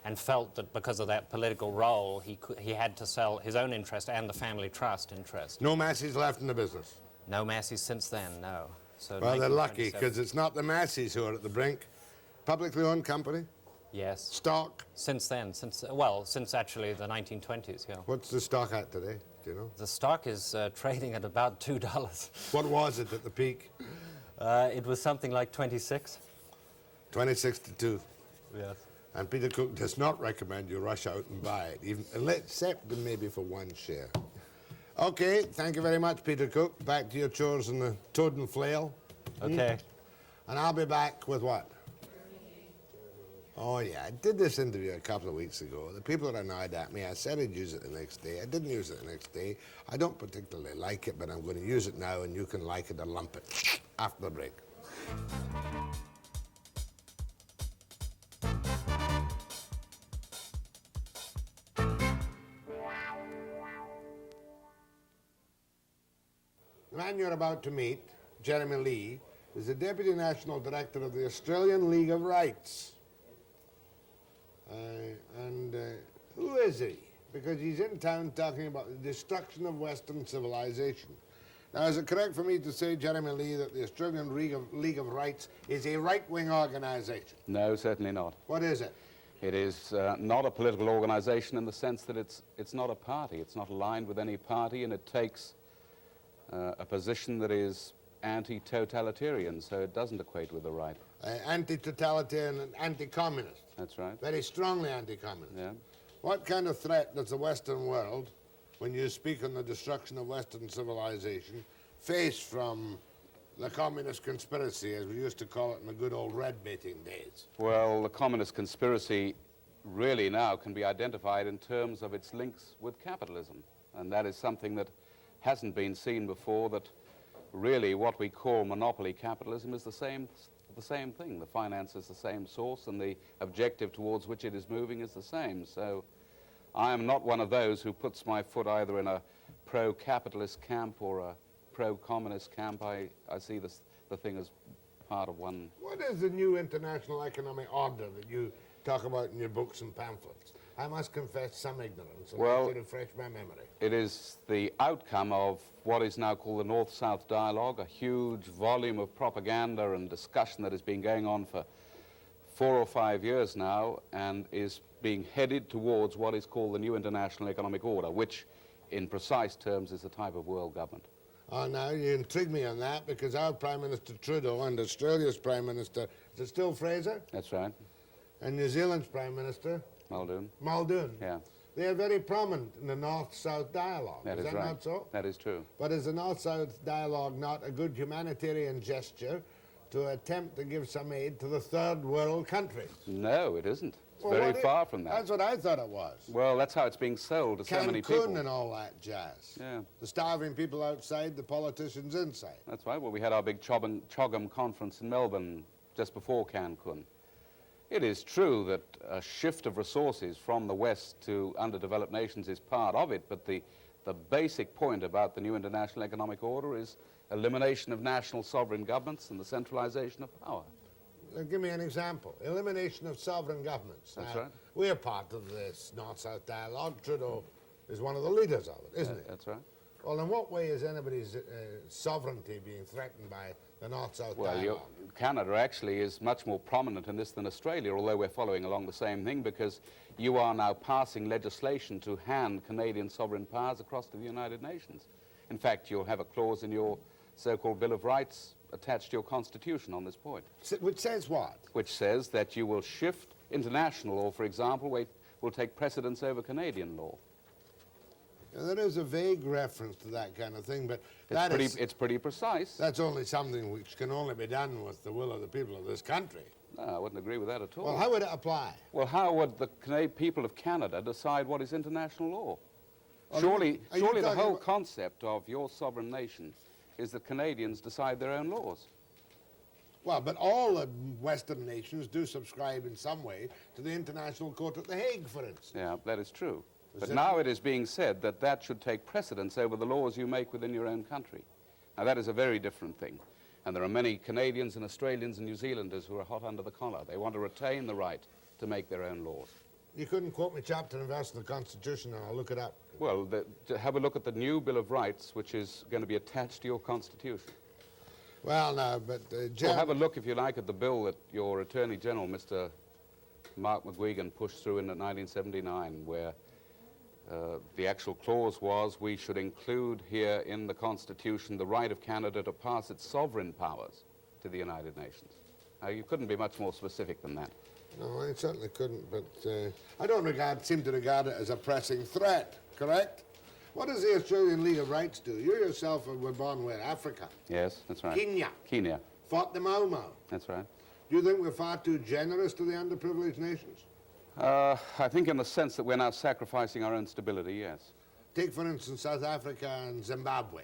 and felt that because of that political role, he had to sell his own interest and the family trust interest. No Masseys left in the business? No Masseys since then, no. So Well, they're lucky, 1927. because it's not the Masseys who are at the brink. Publicly owned company? Yes. Stock? Since then, since actually the 1920s, yeah. What's the stock at today? Do you know? The stock is trading at about $2. What was it at the peak? It was something like 26. 26 to 2. Yes. And Peter Cook does not recommend you rush out and buy it, even except maybe for one share. Okay, thank you very much, Peter Cook. Back to your chores and the toad and flail. Okay. And I'll be back with what? Oh, yeah, I did this interview a couple of weeks ago. The people are annoyed at me. I said I'd use it the next day. I didn't use it the next day. I don't particularly like it, but I'm going to use it now, and you can like it or lump it after the break. The man you're about to meet, Jeremy Lee, is the Deputy National Director of the Australian League of Rights. Who is he? Because he's in town talking about the destruction of Western civilization. Now, is it correct for me to say, Jeremy Lee, that the Australian League of Rights is a right-wing organisation? No, certainly not. What is it? It is not a political organisation in the sense that it's not a party. It's not aligned with any party, and it takes a position that is anti-totalitarian, so it doesn't equate with the right. Anti-totalitarian and anti-communist. That's right. Very strongly anti-communist. Yeah. What kind of threat does the Western world, when you speak on the destruction of Western civilization, face from the communist conspiracy, as we used to call it in the good old red-baiting days? Well, the communist conspiracy really now can be identified in terms of its links with capitalism, and that is something that hasn't been seen before, that really what we call monopoly capitalism is the same thing. The finance is the same source, and the objective towards which it is moving is the same. So I am not one of those who puts my foot either in a pro-capitalist camp or a pro-communist camp. I see the thing as part of one. What is the new international economic order that you talk about in your books and pamphlets? I must confess some ignorance, and Well, to refresh my memory. It is the outcome of what is now called the North-South Dialogue, a huge volume of propaganda and discussion that has been going on for 4 or 5 years now, and is being headed towards what is called the new international economic order, which in precise terms is a type of world government. Oh, now you intrigue me on that, because our Prime Minister Trudeau and Australia's Prime Minister, is it still Fraser? That's right. And New Zealand's Prime Minister? Muldoon. Muldoon. Yeah. They are very prominent in the North-South dialogue. That is that right. not so? That is true. But is the North-South dialogue not a good humanitarian gesture to attempt to give some aid to the third world countries? No, it isn't. very far from that. That's what I thought it was. Well, that's how it's being sold to so many people. Cancun and all that jazz. Yeah. The starving people outside, the politicians inside. That's right. Well, we had our big Chogam conference in Melbourne just before Cancun. It is true that a shift of resources from the West to underdeveloped nations is part of it, but the basic point about the new international economic order is elimination of national sovereign governments and the centralization of power. Give me an example. Elimination of sovereign governments. That's right. We're part of this North-South dialogue. Trudeau is one of the leaders of it, isn't he? That's right. Well, in what way is anybody's sovereignty being threatened by the North-South dialogue? Well, Canada actually is much more prominent in this than Australia, although we're following along the same thing, because you are now passing legislation to hand Canadian sovereign powers across to the United Nations. In fact, you'll have a clause in your so-called Bill of Rights attached to your Constitution on this point. Which says what? Which says that you will shift international law, for example, will take precedence over Canadian law. Now, there is a vague reference to that kind of thing, but it's pretty precise. That's only something which can only be done with the will of the people of this country. No, I wouldn't agree with that at all. Well, how would it apply? Well, how would the people of Canada decide what is international law? Well, surely the whole concept of your sovereign nation is that Canadians decide their own laws. Well, but all the Western nations do subscribe in some way to the International Court at The Hague, for instance. Yeah, that is true. But now it is being said that that should take precedence over the laws you make within your own country. Now, that is a very different thing. And there are many Canadians and Australians and New Zealanders who are hot under the collar. They want to retain the right to make their own laws. You couldn't quote me chapter and verse in the Constitution, and I'll look it up. Well, to have a look at the new Bill of Rights, which is going to be attached to your Constitution. Well, no, but... Well, have a look, if you like, at the bill that your Attorney General, Mr. Mark McGuigan, pushed through in 1979, where the actual clause was we should include here in the Constitution the right of Canada to pass its sovereign powers to the United Nations. Now, you couldn't be much more specific than that. No, I certainly couldn't, but I don't seem to regard it as a pressing threat, correct? What does the Australian League of Rights do? You yourself were born where? Africa? Yes, that's right. Kenya. Fought the Mau Mau. That's right. Do you think we're far too generous to the underprivileged nations? I think in the sense that we're now sacrificing our own stability, yes. Take, for instance, South Africa and Zimbabwe.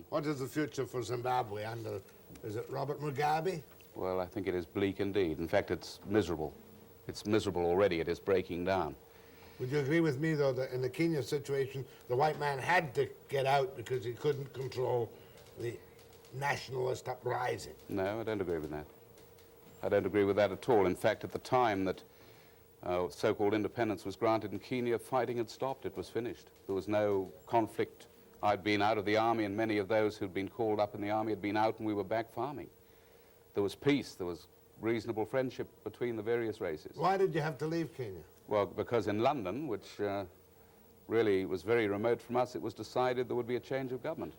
What is the future for Zimbabwe under, is it Robert Mugabe? Well, I think it is bleak indeed. In fact, it's miserable. It's miserable already. It is breaking down. Would you agree with me, though, that in the Kenya situation, the white man had to get out because he couldn't control the nationalist uprising? No, I don't agree with that. I don't agree with that at all. In fact, at the time that so-called independence was granted in Kenya, fighting had stopped. It was finished. There was no conflict. I'd been out of the army, and many of those who'd been called up in the army had been out, and we were back farming. There was peace. There was reasonable friendship between the various races. Why did you have to leave Kenya? Well, because in London, which really was very remote from us, it was decided there would be a change of government.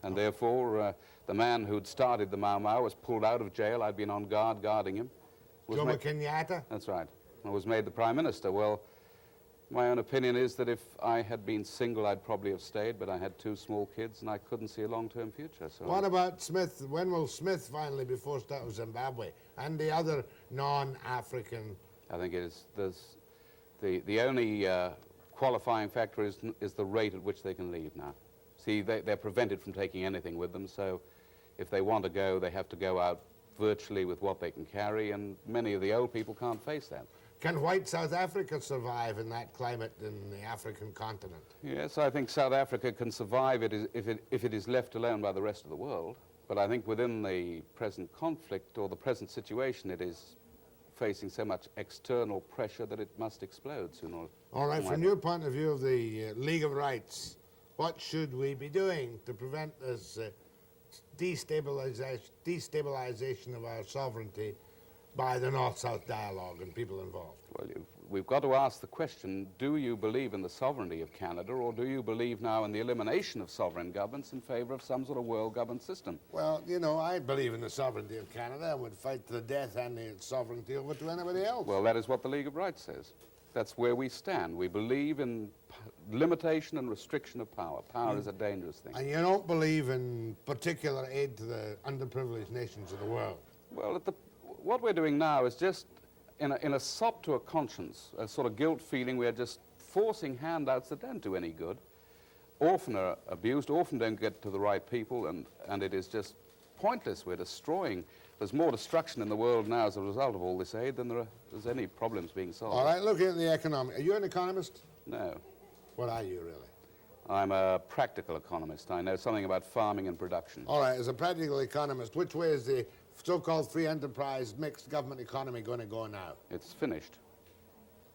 And therefore, the man who'd started the Mau Mau was pulled out of jail. I'd been on guard guarding him. Jomo Kenyatta? That's right. I was made the Prime Minister. Well, my own opinion is that if I had been single, I'd probably have stayed, but I had two small kids, and I couldn't see a long-term future. So what about Smith? When will Smith finally be forced out of Zimbabwe and the other non-African? I think it is, the only qualifying factor is the rate at which they can leave now. See, they're prevented from taking anything with them, so if they want to go, they have to go out virtually with what they can carry, and many of the old people can't face that. Can white South Africa survive in that climate in the African continent? Yes, I think South Africa can survive if it is left alone by the rest of the world. But I think within the present conflict or the present situation, it is facing so much external pressure that it must explode sooner or later. All right, from your point of view of the League of Rights, what should we be doing to prevent this destabilization of our sovereignty by the North-South dialogue and people involved? Well, we've got to ask the question, do you believe in the sovereignty of Canada, or do you believe now in the elimination of sovereign governments in favor of some sort of world-governed system? Well, you know, I believe in the sovereignty of Canada and would fight to the death handing its sovereignty over to anybody else. Well, that is what the League of Rights says. That's where we stand. We believe in limitation and restriction of power. Power is a dangerous thing. And you don't believe in particular aid to the underprivileged nations of the world? Well, what we're doing now is just in a sop to a conscience, a sort of guilt feeling. We're just forcing handouts that don't do any good. Often are abused, often don't get to the right people, and it is just pointless. We're destroying. There's more destruction in the world now as a result of all this aid than there's any problems being solved. All right, looking at the economic. Are you an economist? No. What are you, really? I'm a practical economist. I know something about farming and production. All right, as a practical economist, which way is the so-called free enterprise mixed government economy going to go now? It's finished.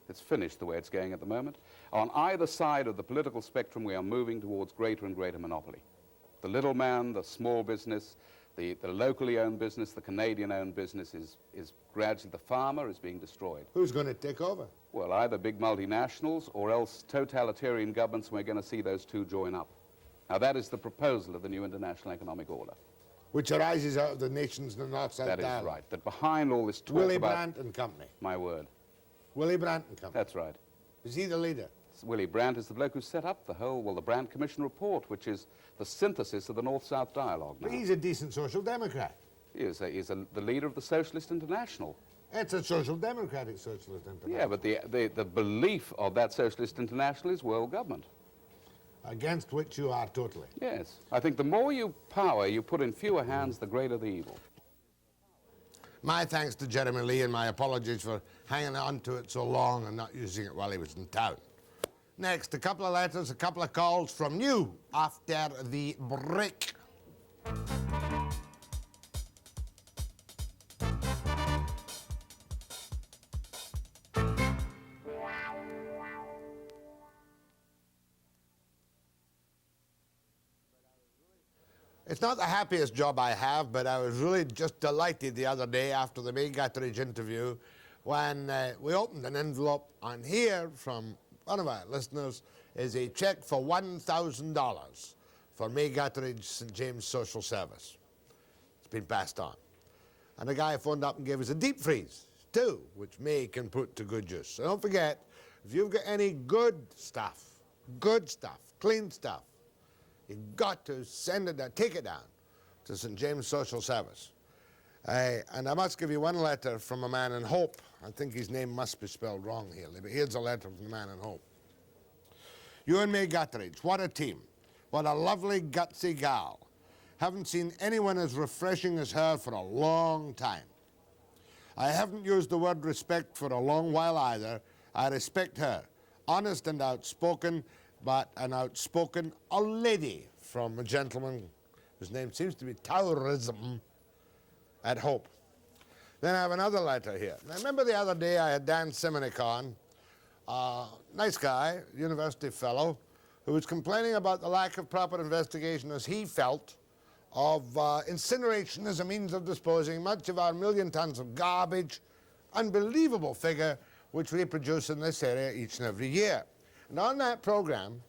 It's finished the way it's going at the moment. On either side of the political spectrum, we are moving towards greater and greater monopoly. The little man, the small business, the locally owned business, the Canadian-owned business is gradually, the farmer is being destroyed. Who's going to take over? Well, either big multinationals or else totalitarian governments, and we're going to see those two join up. Now, that is the proposal of the new international economic order. Which arises out of the nations in the North-South That dialogue. is right. That behind all this talk Willy about... Brandt and Company. My word. Willy Brandt and Company. That's right. Is he the leader? Willy Brandt is the bloke who set up the whole, well, the Brandt Commission report, which is the synthesis of the North-South dialogue now. But he's a decent social democrat. He is the leader of the Socialist International. It's a social democratic socialist international. Yeah, but the belief of that Socialist International is world government. Against which you are totally. Yes. I think the more power you put in fewer hands, the greater the evil. My thanks to Jeremy Lee, and my apologies for hanging on to it so long and not using it while he was in town. Next, a couple of letters, a couple of calls from you after the break. It's not the happiest job I have, but I was really just delighted the other day after the May Guthridge interview when we opened an envelope, and here from one of our listeners is a check for $1,000 for May Guthridge St. James Social Service. It's been passed on. And the guy phoned up and gave us a deep freeze, too, which May can put to good use. So don't forget, if you've got any good stuff, clean stuff, you've got to send it down, take it down to St. James Social Service. And I must give you one letter from a man in Hope. I think his name must be spelled wrong here, but here's a letter from the man in Hope. You and May Guthridge, what a team. What a lovely, gutsy gal. Haven't seen anyone as refreshing as her for a long time. I haven't used the word respect for a long while either. I respect her. Honest and outspoken, but an outspoken old lady from a gentleman whose name seems to be Taurism at Hope. Then I have another letter here. Now, remember the other day I had Dan Simonic on, nice guy, university fellow, who was complaining about the lack of proper investigation, as he felt, of incineration as a means of disposing much of our 1 million tons of garbage, unbelievable figure, which we produce in this area each and every year. And on that program,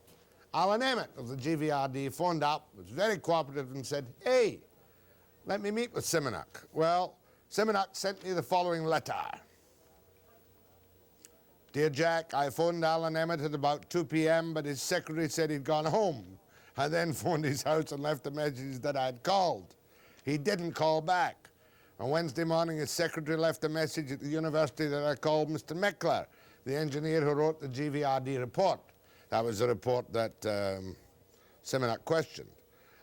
Alan Emmett of the GVRD phoned up, was very cooperative, and said, hey, let me meet with Simonic. Well, Simonic sent me the following letter. Dear Jack, I phoned Alan Emmett at about 2 p.m., but his secretary said he'd gone home. I then phoned his house and left a message that I'd called. He didn't call back. On Wednesday morning, his secretary left a message at the university that I called Mr. Meckler, the engineer who wrote the GVRD report. That was the report that Simonic questioned.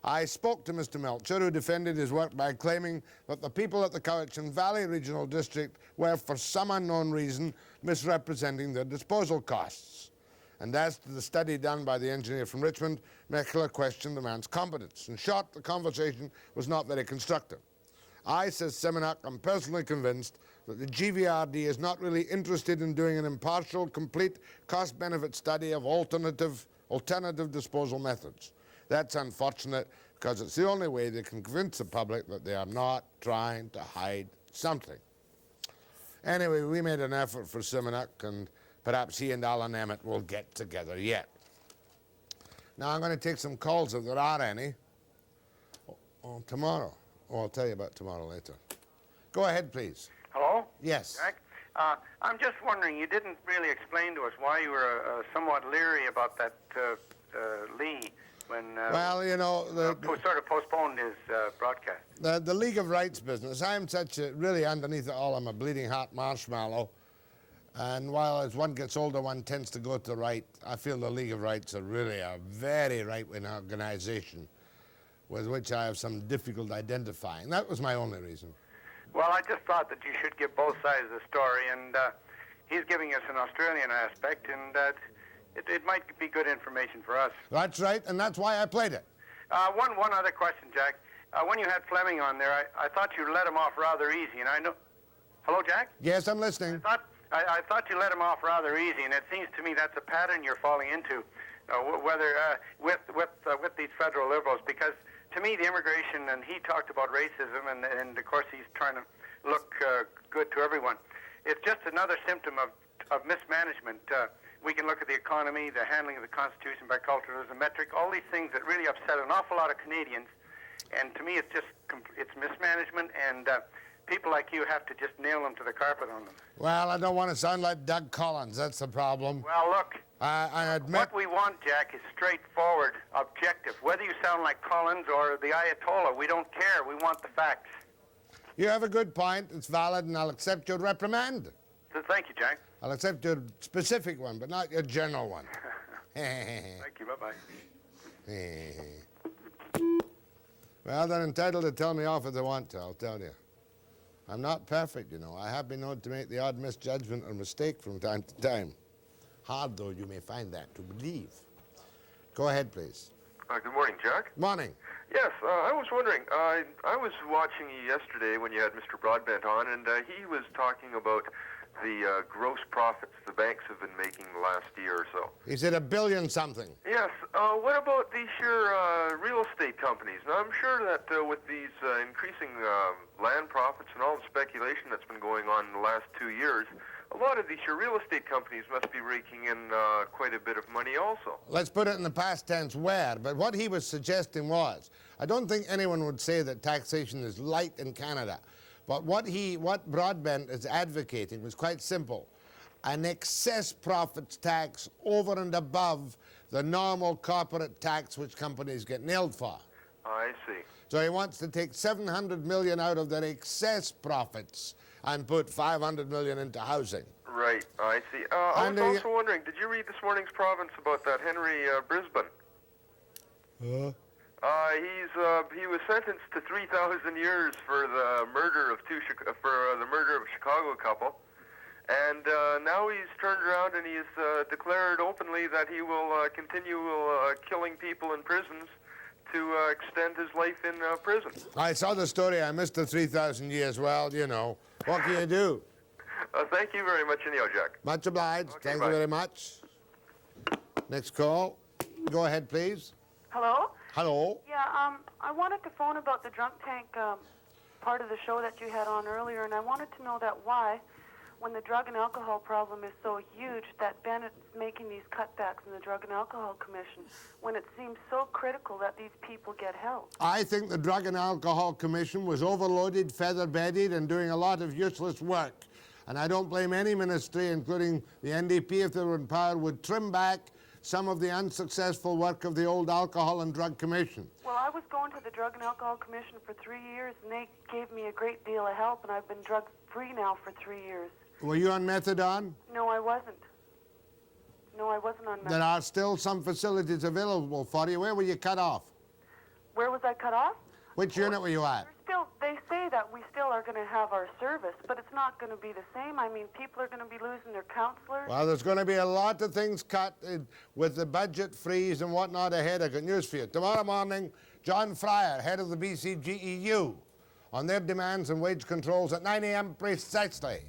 I spoke to Mr. Melcher, who defended his work by claiming that the people at the Cowichan Valley Regional District were, for some unknown reason, misrepresenting their disposal costs. And as to the study done by the engineer from Richmond, Meckler questioned the man's competence. In short, the conversation was not very constructive. I, says Simonic, am personally convinced that the GVRD is not really interested in doing an impartial, complete cost-benefit study of alternative disposal methods. That's unfortunate, because it's the only way they can convince the public that they are not trying to hide something. Anyway, we made an effort for Simonic, and perhaps he and Alan Emmett will get together yet. Now I'm going to take some calls if there are any. Tomorrow. I'll tell you about tomorrow later. Go ahead, please. Hello? Yes. Jack? I'm just wondering, you didn't really explain to us why you were somewhat leery about that Lee when well, you know, sort of postponed his broadcast. The League of Rights business, I'm such a, really underneath it all, I'm a bleeding hot marshmallow. And while as one gets older, one tends to go to the right, I feel the League of Rights are really a very right-wing organization with which I have some difficulty identifying. That was my only reason. Well, I just thought that you should give both sides of the story, and he's giving us an Australian aspect, and it might be good information for us. That's right, and that's why I played it. One other question, Jack. When you had Fleming on there, I thought you let him off rather easy, and I know... Hello, Jack? Yes, I'm listening. I thought you let him off rather easy, and it seems to me that's a pattern you're falling into, whether with these federal Liberals, because to me the immigration, and he talked about racism, and of course he's trying to look good to everyone. It's just another symptom of mismanagement. We can look at the economy, the handling of the Constitution by culturalism, metric, all these things that really upset an awful lot of Canadians, and to me it's mismanagement, and people like you have to just nail them to the carpet on them. Well, I don't want to sound like Doug Collins. That's the problem. Well, look, I admit... what we want, Jack, is straightforward, objective. Whether you sound like Collins or the Ayatollah, we don't care. We want the facts. You have a good point. It's valid, and I'll accept your reprimand. So thank you, Jack. I'll accept your specific one, but not your general one. Thank you. Bye-bye. Well, they're entitled to tell me off if they want to, I'll tell you. I'm not perfect, you know. I have been known to make the odd misjudgment or mistake from time to time. Hard, though, you may find that to believe. Go ahead, please. Good morning, Jack. Morning. Yes, I was wondering, I was watching you yesterday when you had Mr. Broadbent on, and he was talking about the gross profits the banks have been making the last year or so. He said $1 billion something. Yes. What about these here real estate companies? Now, I'm sure that with these increasing land profits and all the speculation that's been going on in the last 2 years, a lot of these here real estate companies must be raking in quite a bit of money also. Let's put it in the past tense, where. But what he was suggesting was, I don't think anyone would say that taxation is light in Canada. But what Broadbent is advocating was quite simple. An excess profits tax over and above the normal corporate tax which companies get nailed for. I see. So he wants to take $700 million out of their excess profits and put $500 million into housing. Right, I see. I was also wondering, did you read this morning's Province about that Henry Brisbane? He was sentenced to 3,000 years for the murder of a Chicago couple, and now he's turned around and he's declared openly that he will continue killing people in prisons to extend his life in prison. I saw the story. I missed the 3,000 years. Well, you know, what can you do? Thank you very much, anyhow, Jack. Much obliged. Okay, Thank bye. you very much. Next call. Go ahead, please. Hello? Hello. Yeah, I wanted to phone about the drunk tank part of the show that you had on earlier, and I wanted to know that why, when the drug and alcohol problem is so huge, that Bennett's making these cutbacks in the Drug and Alcohol Commission, when it seems so critical that these people get help. I think the Drug and Alcohol Commission was overloaded, feather-bedded, and doing a lot of useless work. And I don't blame any ministry, including the NDP, if they were in power, would trim back some of the unsuccessful work of the old Alcohol and Drug Commission. Well, I was going to the Drug and Alcohol Commission for 3 years, and they gave me a great deal of help, and I've been drug-free now for 3 years. Were you on methadone? No, I wasn't. No, I wasn't on methadone. There are still some facilities available for you. Where were you cut off? Where was I cut off? Which unit were you at? They say that we still are going to have our service, but it's not going to be the same. I mean, people are going to be losing their counselors. Well, there's going to be a lot of things cut with the budget freeze and whatnot ahead. I got news for you. Tomorrow morning, John Fryer, head of the BCGEU, on their demands and wage controls at 9 a.m. precisely.